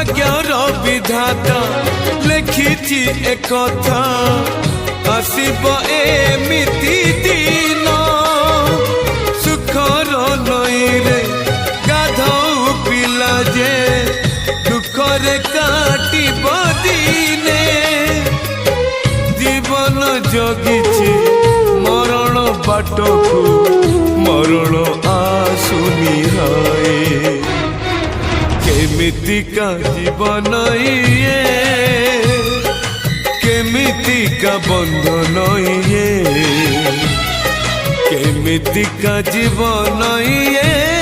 भाग्यर विधाता लिखिछि एकथा आसिब एमिति दिन सुखर नईरे गाधौ पिला जे दुखरे काटिब दिने जीवन जगिछि मरण बाटकु मरण आसुनी हाय केमितिका जीवन ये केमितिका बंधन ये केमितिका जीवन ये